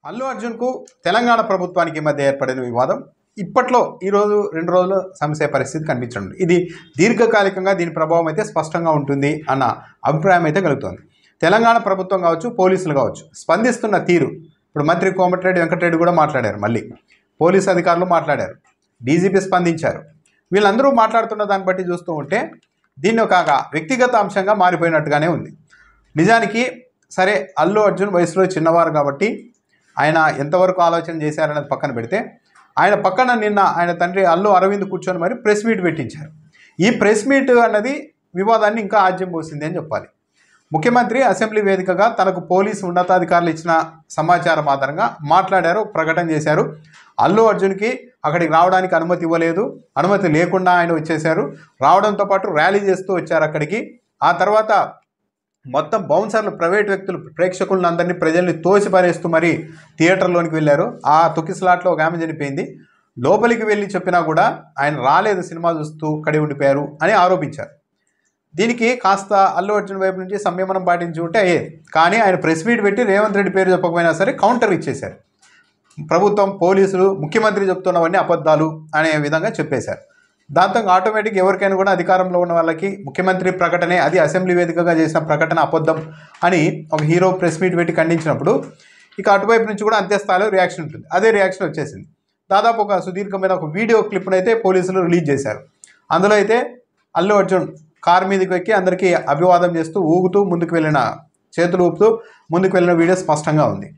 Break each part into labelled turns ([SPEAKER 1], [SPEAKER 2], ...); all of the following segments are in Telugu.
[SPEAKER 1] అల్లు అర్జున్కు తెలంగాణ ప్రభుత్వానికి మధ్య ఏర్పడిన వివాదం ఇప్పట్లో ఈరోజు 2 రోజుల సమస్య పరిస్థితి కనిపించడం ఇది దీర్ఘకాలికంగా దీని ప్రభావం అయితే స్పష్టంగా ఉంటుంది అన్న అభిప్రాయం అయితే కలుగుతోంది. తెలంగాణ ప్రభుత్వం కావచ్చు, పోలీసులు కావచ్చు, స్పందిస్తున్న తీరు ఇప్పుడు మంత్రి కోమటిరెడ్డి వెంకటరెడ్డి కూడా మాట్లాడారు, మళ్ళీ పోలీసు అధికారులు మాట్లాడారు, డీజీపీ స్పందించారు. వీళ్ళందరూ మాట్లాడుతున్న దాన్ని బట్టి చూస్తూ ఉంటే దీన్ని ఒక వ్యక్తిగత అంశంగా మారిపోయినట్టుగానే ఉంది. నిజానికి సరే, అల్లు అర్జున్ వయసులో చిన్నవారు కాబట్టి ఆయన ఎంతవరకు ఆలోచన చేశారనేది పక్కన పెడితే, ఆయన పక్కన నిన్న ఆయన తండ్రి అల్లు అరవింద్ కూర్చొని మరి ప్రెస్ మీట్ పెట్టించారు. ఈ ప్రెస్ మీట్ అన్నది వివాదాన్ని ఇంకా ఆజ్యం పోసింది అని చెప్పాలి. ముఖ్యమంత్రి అసెంబ్లీ వేదికగా తనకు పోలీసు ఉన్నతాధికారులు ఇచ్చిన సమాచారం ఆధారంగా మాట్లాడారు, ప్రకటన చేశారు. అల్లు అర్జున్కి అక్కడికి రావడానికి అనుమతి ఇవ్వలేదు, అనుమతి లేకుండా ఆయన వచ్చేశారు. రావడంతో పాటు ర్యాలీ చేస్తూ వచ్చారు అక్కడికి. ఆ తర్వాత మొత్తం బౌన్సర్లు, ప్రైవేట్ వ్యక్తులు, ప్రేక్షకులను అందరినీ, ప్రజల్ని తోసిపారేస్తూ మరి థియేటర్లోనికి వెళ్ళారు. ఆ తొక్కిసలాట్లో ఒక ఆమె చనిపోయింది. లోపలికి వెళ్ళి చెప్పినా కూడా ఆయన రాలేదు, సినిమా చూస్తూ కడి ఉండిపోయారు అని ఆరోపించారు. దీనికి కాస్త అల్లు అర్జున్ వైపు నుంచి సంయమనం పాటించి ఉంటే అయ్యేది. కానీ ఆయన ప్రెస్ మీట్ పెట్టి రేవంత్ రెడ్డి పేరు చెప్పకపోయినా సరే కౌంటర్ ఇచ్చేశారు. ప్రభుత్వం, పోలీసులు, ముఖ్యమంత్రి చెప్తున్నవన్నీ అబద్ధాలు అనే విధంగా చెప్పేశారు. దాంతో ఆటోమేటిక్ ఎవరికైనా కూడా అధికారంలో ఉన్న వాళ్ళకి ముఖ్యమంత్రి ప్రకటనే, అది అసెంబ్లీ వేదికగా చేసిన ప్రకటన అబద్ధం అని ఒక హీరో ప్రెస్ మీట్ పెట్టి ఖండించినప్పుడు ఇక అటువైపు నుంచి కూడా అంతే స్థాయిలో రియాక్షన్ ఉంటుంది. అదే రియాక్షన్ వచ్చేసింది. దాదాపు ఒక సుదీర్ఘమైన ఒక వీడియో క్లిప్ను అయితే పోలీసులు రిలీజ్ చేశారు. అందులో అయితే అల్లు అర్జున్ కారు మీదకి ఎక్కి అందరికీ అభివాదం చేస్తూ ఊగుతూ ముందుకు వెళ్ళిన, చేతులు ఊపుతూ ముందుకు వెళ్ళిన వీడియో స్పష్టంగా ఉంది.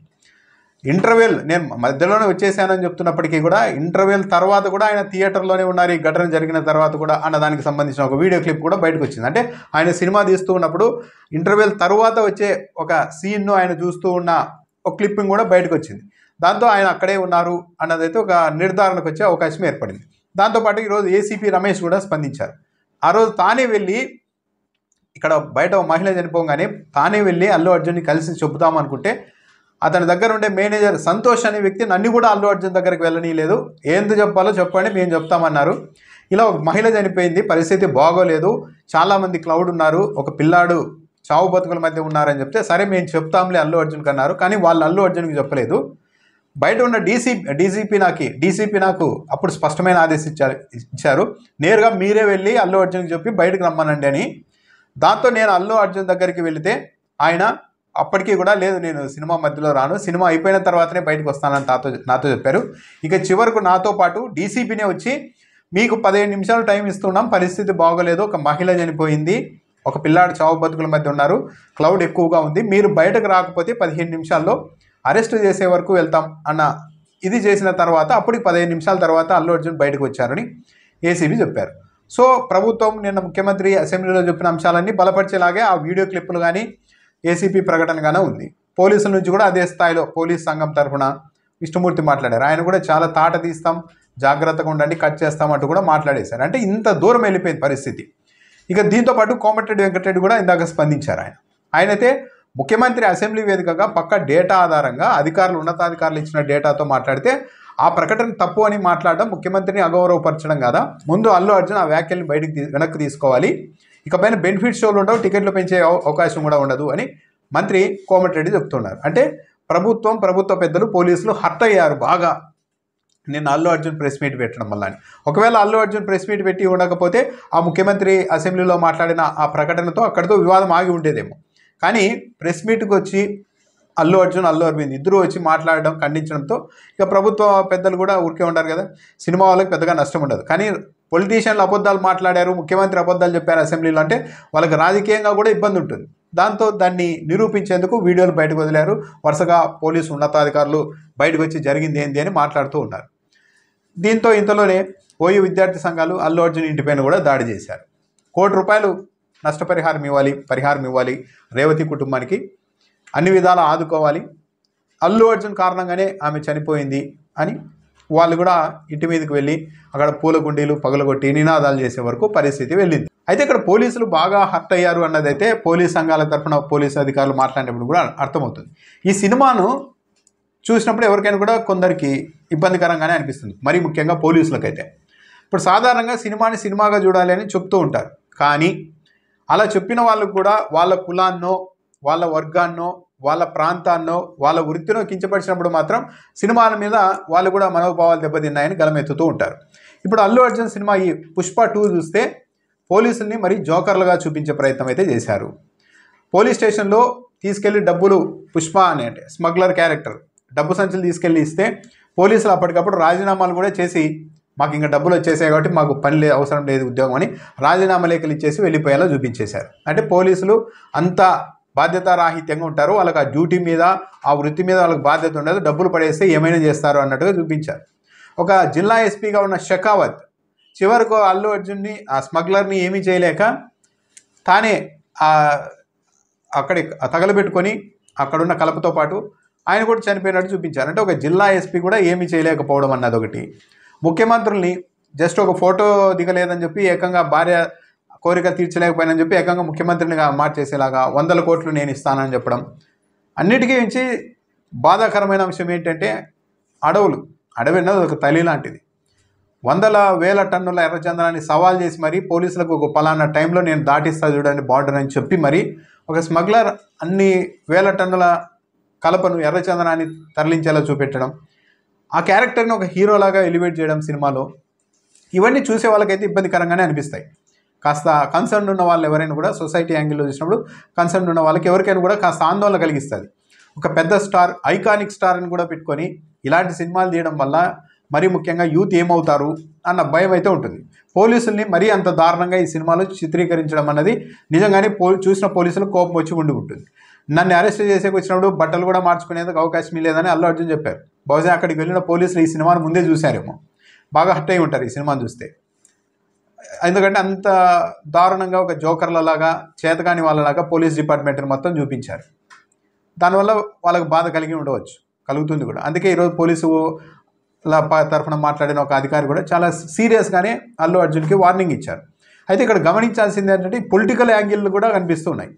[SPEAKER 1] ఇంటర్వెల్, నేను మధ్యలోనే వచ్చేసానని చెప్తున్నప్పటికీ కూడా ఇంటర్వెల్ తర్వాత కూడా ఆయన థియేటర్లోనే ఉన్నారు, ఈ ఘటన జరిగిన తర్వాత కూడా అన్న దానికి సంబంధించిన ఒక వీడియో క్లిప్ కూడా బయటకు వచ్చింది. అంటే ఆయన సినిమా తీస్తూ ఉన్నప్పుడు ఇంటర్వెల్ తర్వాత వచ్చే ఒక సీన్ను ఆయన చూస్తూ ఉన్న ఒక క్లిప్పింగ్ కూడా బయటకు వచ్చింది. దాంతో ఆయన అక్కడే ఉన్నారు అన్నదైతే ఒక నిర్ధారణకు వచ్చే అవకాశం ఏర్పడింది. దాంతోపాటు ఈరోజు ఏసీపీ రమేష్ కూడా స్పందించారు. ఆ రోజు తానే వెళ్ళి, ఇక్కడ బయట మహిళ చనిపోగానే తానే వెళ్ళి అల్లు అర్జున్ని కలిసి చెబుతామనుకుంటే అతని దగ్గర ఉండే మేనేజర్ సంతోష్ అనే వ్యక్తి నన్ను కూడా అల్లు అర్జున్ దగ్గరికి వెళ్ళనీయలేదు. ఏంది చెప్పాలో చెప్పండి, మేము చెప్తామన్నారు. ఇలా ఒక మహిళ చనిపోయింది, పరిస్థితి బాగోలేదు, చాలామంది క్లౌడ్ ఉన్నారు, ఒక పిల్లాడు చావు బతుకుల మధ్య ఉన్నారని చెప్తే సరే మేము చెప్తాంలే అల్లు అర్జున్కి అన్నారు. కానీ వాళ్ళు అల్లు అర్జున్కి చెప్పలేదు. బయట ఉన్న డీసీపీ నాకు అప్పుడు స్పష్టమైన ఆదేశం ఇచ్చారు, నేరుగా మీరే వెళ్ళి అల్లు అర్జున్కి చెప్పి బయటకు రమ్మనండి అని. దాంతో నేను అల్లు అర్జున్ దగ్గరికి వెళితే ఆయన అప్పటికీ కూడా లేదు, నేను సినిమా మధ్యలో రాను, సినిమా అయిపోయిన తర్వాతనే బయటకు వస్తానని నాతో చెప్పారు. ఇక చివరకు నాతో పాటు డీసీపీనే వచ్చి మీకు 15 నిమిషాలు టైం ఇస్తున్నాం, పరిస్థితి బాగోలేదు, ఒక మహిళ చనిపోయింది, ఒక పిల్లాడు చావు బతుకుల మధ్య ఉన్నారు, క్లౌడ్ ఎక్కువగా ఉంది, మీరు బయటకు రాకపోతే 15 నిమిషాల్లో అరెస్ట్ చేసే వరకు వెళ్తాం అన్న ఇది చేసిన తర్వాత అప్పటికి 15 నిమిషాల తర్వాత అల్లు అర్జున్ బయటకు వచ్చారని ఏసీబీ చెప్పారు. సో ప్రభుత్వం నిన్న ముఖ్యమంత్రి అసెంబ్లీలో చెప్పిన అంశాలన్నీ బలపరిచేలాగే ఆ వీడియో క్లిప్పులు కానీ ఏసీపీ ప్రకటనగానే ఉంది. పోలీసుల నుంచి కూడా అదే స్థాయిలో పోలీస్ సంఘం తరఫున విష్ణుమూర్తి మాట్లాడారు. ఆయన కూడా చాలా తాట తీస్తాం, జాగ్రత్తగా ఉండండి, కట్ చేస్తాం అంటూ కూడా మాట్లాడేశారు. అంటే ఇంత దూరం వెళ్ళిపోయింది పరిస్థితి. ఇక దీంతోపాటు కోమటిరెడ్డి వెంకటరెడ్డి కూడా ఇందాక స్పందించారు. ఆయనైతే ముఖ్యమంత్రి అసెంబ్లీ వేదికగా పక్క డేటా ఆధారంగా అధికారులు, ఉన్నతాధికారులు ఇచ్చిన డేటాతో మాట్లాడితే ఆ ప్రకటన తప్పు అని మాట్లాడడం ముఖ్యమంత్రిని అగౌరవపరచడం కాదా? ముందు అల్లు అర్జున్ ఆ వ్యాఖ్యల్ని వెనక్కి తీసుకోవాలి, ఇకపైన బెనిఫిట్ షోలు ఉండవు, టికెట్లు పెంచే అవకాశం కూడా ఉండదు అని మంత్రి కోమటిరెడ్డి చెప్తున్నారు. అంటే ప్రభుత్వ పెద్దలు, పోలీసులు హర్ట్ అయ్యారు బాగా నిన్న అల్లు అర్జున్ ప్రెస్ మీట్ పెట్టడం వల్ల. ఒకవేళ అల్లు అర్జున్ ప్రెస్ మీట్ పెట్టి ఉండకపోతే ఆ ముఖ్యమంత్రి అసెంబ్లీలో మాట్లాడిన ఆ ప్రకటనతో అక్కడితో వివాదం ఆగి ఉండేదేమో. కానీ ప్రెస్ మీట్కి వచ్చి అల్లు అర్జున్, అల్లు అరవింద్ ఇద్దరు వచ్చి మాట్లాడడం, ఖండించడంతో ఇక ప్రభుత్వ పెద్దలు కూడా ఊరికే ఉంటారు కదా, సినిమా వాళ్ళకి పెద్దగా నష్టం ఉండదు. కానీ పొలిటీషియన్లు అబద్ధాలు మాట్లాడారు, ముఖ్యమంత్రి అబద్ధాలు చెప్పారు అసెంబ్లీలో అంటే వాళ్ళకి రాజకీయంగా కూడా ఇబ్బంది ఉంటుంది. దాంతో దాన్ని నిరూపించేందుకు వీడియోలు బయటకు వదిలారు. వరుసగా పోలీసు ఉన్నతాధికారులు బయటకు వచ్చి జరిగింది ఏంది అని మాట్లాడుతూ ఉన్నారు. దీంతో ఇంతలోనే ఓయూ విద్యార్థి సంఘాలు అల్లు అర్జున్ ఇంటిపైన కూడా దాడి చేశారు. ₹1 కోటి నష్టపరిహారం ఇవ్వాలి, రేవతి కుటుంబానికి అన్ని విధాలా ఆదుకోవాలి, అల్లు అర్జున్ కారణంగానే ఆమె చనిపోయింది అని వాళ్ళు కూడా ఇంటి మీదకి వెళ్ళి అక్కడ పూల గుండీలు పగలగొట్టి నినాదాలు చేసే వరకు పరిస్థితి వెళ్ళింది. అయితే ఇక్కడ పోలీసులు బాగా హర్ట్ అయ్యారు అన్నదైతే పోలీస్ సంఘాల తరఫున పోలీసు అధికారులు మాట్లాడినప్పుడు కూడా అర్థమవుతుంది. ఈ సినిమాను చూసినప్పుడు ఎవరికైనా కూడా కొందరికి ఇబ్బందికరంగానే అనిపిస్తుంది, మరీ ముఖ్యంగా పోలీసులకైతే. ఇప్పుడు సాధారణంగా సినిమాని సినిమాగా చూడాలి అని చెప్తూ ఉంటారు. కానీ అలా చెప్పిన వాళ్ళకు కూడా వాళ్ళ కులాన్నో, వాళ్ళ వర్గాన్నో, వాళ్ళ ప్రాంతాన్నో వాళ్ళ వృత్తినో కించపరిచినప్పుడు మాత్రం సినిమాల మీద వాళ్ళు కూడా మనోభావాలు దెబ్బతిన్నాయని గలమెత్తుతూ ఉంటారు. ఇప్పుడు అల్లు అర్జున్ సినిమా ఈ పుష్ప 2 చూస్తే పోలీసుల్ని మరీ జోకర్లుగా చూపించే ప్రయత్నం అయితే చేశారు. పోలీస్ స్టేషన్లో తీసుకెళ్లి డబ్బులు పుష్ప అనే అంటే స్మగ్లర్ క్యారెక్టర్ డబ్బు సంచులు తీసుకెళ్ళి ఇస్తే పోలీసులు అప్పటికప్పుడు రాజీనామాలు కూడా చేసి మాకు ఇంకా డబ్బులు వచ్చేసాయి కాబట్టి మాకు పని అవసరం లేదు ఉద్యోగం అని రాజీనామా లేఖలు ఇచ్చేసి వెళ్ళిపోయేలా చూపించేశారు. అంటే పోలీసులు అంత బాధ్యతారాహిత్యంగా ఉంటారు, వాళ్ళకి ఆ డ్యూటీ మీద ఆ వృత్తి మీద వాళ్ళకి బాధ్యత ఉండదు, డబ్బులు పడేస్తే ఏమైనా చేస్తారు అన్నట్టుగా చూపించారు. ఒక జిల్లా ఎస్పీగా ఉన్న షెకావత్ చివరకు అల్లు అర్జున్ని ఆ స్మగ్లర్ని ఏమీ చేయలేక తానే అక్కడి తగలబెట్టుకొని అక్కడున్న కలపతో పాటు ఆయన కూడా చనిపోయినట్టు చూపించారు. అంటే ఒక జిల్లా ఎస్పీ కూడా ఏమీ చేయలేకపోవడం అన్నది ఒకటి. ముఖ్యమంత్రుల్ని జస్ట్ ఒక ఫోటో దిగలేదని చెప్పి ఏకంగా భార్య కోరిక తీర్చలేకపోయినని చెప్పి ఏకంగా ముఖ్యమంత్రిని మార్చేసేలాగా 100 కోట్లు నేను ఇస్తానని చెప్పడం. అన్నిటికీ మించి బాధాకరమైన అంశం ఏంటంటే అడవి అన్నది ఒక తల్లి లాంటిది. 100,000 టన్నుల ఎర్రచందనాన్ని సవాల్ చేసి మరీ పోలీసులకు ఒక పలానా టైంలో నేను దాటిస్తా చూడండి బార్డర్ అని చెప్పి మరి ఒక స్మగ్లర్ అన్ని వేల టన్నుల కలపను ఎర్రచందనాన్ని తరలించేలా చూపెట్టడం, ఆ క్యారెక్టర్ని ఒక హీరోలాగా ఎలివేట్ చేయడం సినిమాలో, ఇవన్నీ చూసే వాళ్ళకైతే ఇబ్బందికరంగానే అనిపిస్తాయి. కాస్త కన్సర్న్ ఉన్న వాళ్ళు ఎవరైనా కూడా సొసైటీ యాంగిల్లో చూసినప్పుడు కన్సర్న్ ఉన్న వాళ్ళకి ఎవరికైనా కూడా కాస్త ఆందోళన కలిగిస్తుంది. ఒక పెద్ద స్టార్ ఐకానిక్ స్టార్ని కూడా పెట్టుకొని ఇలాంటి సినిమాలు తీయడం వల్ల మరీ ముఖ్యంగా యూత్ ఏమవుతారు అన్న భయం అయితే ఉంటుంది. పోలీసుల్ని మరీ అంత దారుణంగా ఈ సినిమాలో చిత్రీకరించడం అన్నది నిజంగానే చూసిన పోలీసులకు కోపం వచ్చి ఉంటుంది. నన్ను అరెస్ట్ చేసేకి వచ్చినప్పుడు బట్టలు కూడా మార్చుకునేందుకు అవకాశం లేదని అల్లు అర్జున్ చెప్పారు. బహుశా అక్కడికి వెళ్ళిన పోలీసులు ఈ సినిమాను ముందే చూశారేమో, బాగా హర్ట్ అయి ఉంటారు ఈ సినిమాను చూస్తే. ఎందుకంటే అంత దారుణంగా ఒక జోకర్లలాగా చేతకాని వాళ్ళలాగా పోలీస్ డిపార్ట్మెంట్ని మొత్తం చూపించారు. దానివల్ల వాళ్ళకు బాధ కలుగుతుంది కూడా. అందుకే ఈరోజు పోలీసు తరఫున మాట్లాడిన ఒక అధికారి కూడా చాలా సీరియస్గానే అల్లు అర్జున్కి వార్నింగ్ ఇచ్చారు. అయితే ఇక్కడ గమనించాల్సింది ఏంటంటే పొలిటికల్ యాంగిల్ కూడా కనిపిస్తున్నాయి.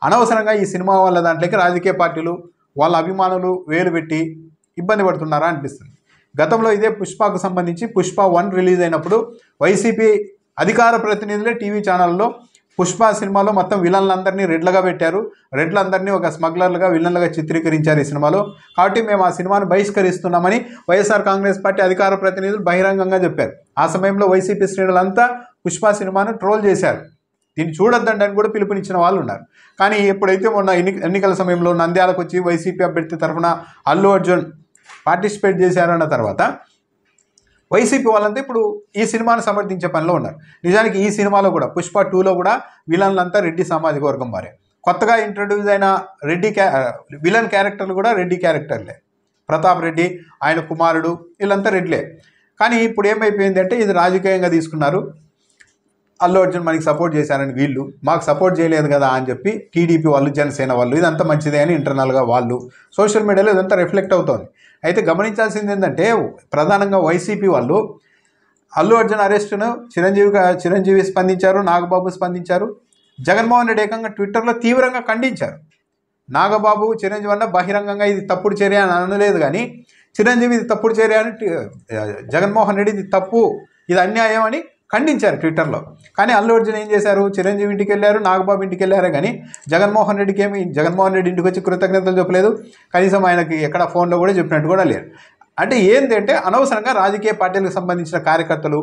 [SPEAKER 1] అనవసరంగా ఈ సినిమా వాళ్ళ దాంట్లోకి రాజకీయ పార్టీలు వాళ్ళ అభిమానులు వేలు పెట్టి ఇబ్బంది పడుతున్నారా అనిపిస్తుంది. గతంలో ఇదే పుష్పకు సంబంధించి పుష్ప 1 రిలీజ్ అయినప్పుడు వైసీపీ అధికార ప్రతినిధులే టీవీ ఛానల్లో పుష్ప సినిమాలో మొత్తం విలన్లందరినీ రెడ్లుగా పెట్టారు, రెడ్లందరినీ ఒక స్మగ్లర్లుగా విలన్లుగా చిత్రీకరించారు ఈ సినిమాలో. కాబట్టి మేము ఆ సినిమాను బహిష్కరిస్తున్నామని వైఎస్ఆర్ కాంగ్రెస్ పార్టీ అధికార ప్రతినిధులు బహిరంగంగా చెప్పారు. ఆ సమయంలో వైసీపీ శ్రేణులంతా పుష్ప సినిమాను ట్రోల్ చేశారు, దీన్ని చూడొద్దండి అని కూడా పిలుపునిచ్చిన వాళ్ళు ఉన్నారు. కానీ ఎప్పుడైతే మొన్న ఎన్నికల సమయంలో నంద్యాలకు వచ్చి వైసీపీ అభ్యర్థి తరఫున అల్లు అర్జున్ పార్టిసిపేట్ చేశారన్న తర్వాత వైసీపీ వాళ్ళంతా ఇప్పుడు ఈ సినిమాను సమర్థించే పనిలో ఉన్నారు. నిజానికి ఈ సినిమాలో కూడా పుష్ప 2లో కూడా విలన్లంతా రెడ్డి సామాజిక వర్గం వారే. కొత్తగా ఇంట్రడ్యూస్ అయిన విలన్ క్యారెక్టర్లు కూడా రెడ్డి క్యారెక్టర్లే. ప్రతాప్ రెడ్డి, ఆయన కుమారుడు, వీళ్ళంతా రెడ్లే. కానీ ఇప్పుడు ఏమైపోయింది అంటే ఇది రాజకీయంగా తీసుకున్నారు. అల్లు అర్జున్ మనకి సపోర్ట్ చేశారని వీళ్ళు, మాకు సపోర్ట్ చేయలేదు కదా అని చెప్పి టీడీపీ వాళ్ళు, జనసేన వాళ్ళు ఇదంతా మంచిదే అని ఇంటర్నల్గా వాళ్ళు సోషల్ మీడియాలో ఇదంతా రిఫ్లెక్ట్ అవుతోంది. అయితే గమనించాల్సింది ఏంటంటే ప్రధానంగా వైసీపీ వాళ్ళు అల్లు అర్జున్ అరెస్టును చిరంజీవి స్పందించారు, నాగబాబు స్పందించారు, జగన్మోహన్ రెడ్డి ఏకంగా ట్విట్టర్లో తీవ్రంగా ఖండించారు. నాగబాబు చిరంజీవి అన్న బహిరంగంగా ఇది తప్పుడు చర్య అని అనలేదు, కానీ చిరంజీవి ఇది తప్పుడు చర్య అని జగన్మోహన్ రెడ్డి ఇది తప్పు, ఇది అన్యాయం అని ఖండించారు ట్విట్టర్లో. కానీ అల్లు అర్జున్ ఏం చేశారు, చిరంజీవి ఇంటికి వెళ్ళారు, నాగబాబు ఇంటికి వెళ్ళారు, కానీ జగన్మోహన్ రెడ్డి ఇంటికి వచ్చి కృతజ్ఞతలు చెప్పలేదు, కనీసం ఆయనకి ఎక్కడ ఫోన్లో కూడా చెప్పినట్టు కూడా లేదు. అంటే ఏంటంటే అనవసరంగా రాజకీయ పార్టీలకు సంబంధించిన కార్యకర్తలు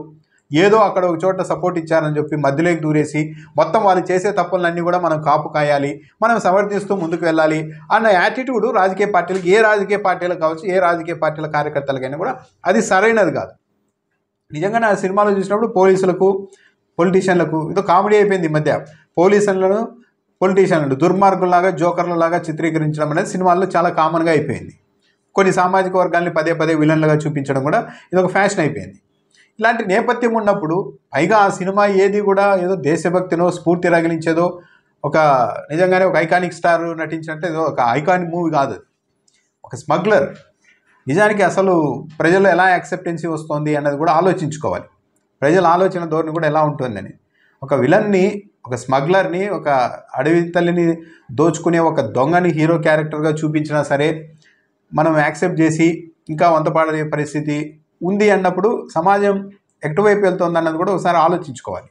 [SPEAKER 1] ఏదో అక్కడ ఒక చోట సపోర్ట్ ఇచ్చారని చెప్పి మధ్యలోకి దూరేసి మొత్తం వాళ్ళు చేసే తప్పులన్నీ కూడా మనం కాపు కాయాలి, మనం సమర్థిస్తూ ముందుకు వెళ్ళాలి అన్న యాటిట్యూడ్ రాజకీయ పార్టీలకు, ఏ రాజకీయ పార్టీలకు కావచ్చు, ఏ రాజకీయ పార్టీల కార్యకర్తలకైనా కూడా అది సరైనది కాదు. నిజంగానే ఆ సినిమాలో చూసినప్పుడు పోలీసులకు, పొలిటీషియన్లకు ఇదో కామెడీ అయిపోయింది. ఈ మధ్య పొలిటీషియన్లు దుర్మార్గుల్లాగా, జోకర్లలాగా చిత్రీకరించడం అనేది సినిమాల్లో చాలా కామన్గా అయిపోయింది. కొన్ని సామాజిక వర్గాల్ని పదే పదే విలన్లుగా చూపించడం కూడా ఇదొక ఫ్యాషన్ అయిపోయింది. ఇలాంటి నేపథ్యం ఉన్నప్పుడు పైగా ఆ సినిమా ఏది కూడా ఏదో దేశభక్తినో స్ఫూర్తి రగిలించేదో ఒక నిజంగానే ఒక ఐకానిక్ స్టార్ నటించినట్టు ఏదో ఒక ఐకానిక్ మూవీ కాదు, ఒక స్మగ్లర్. నిజానికి అసలు ప్రజల్లో ఎలా యాక్సెప్టెన్సీ వస్తుంది అన్నది కూడా ఆలోచించుకోవాలి. ప్రజల ఆలోచన ధోరణి కూడా ఎలా ఉంటుందని. ఒక విలన్ని, ఒక స్మగ్లర్ని, ఒక అడవి తల్లిని దోచుకునే ఒక దొంగని హీరో క్యారెక్టర్గా చూపించినా సరే మనం యాక్సెప్ట్ చేసి ఇంకా వంతపాడే పరిస్థితి ఉంది అన్నప్పుడు సమాజం ఎటువైపు వెళ్తుంది అన్నది కూడా ఒకసారి ఆలోచించుకోవాలి.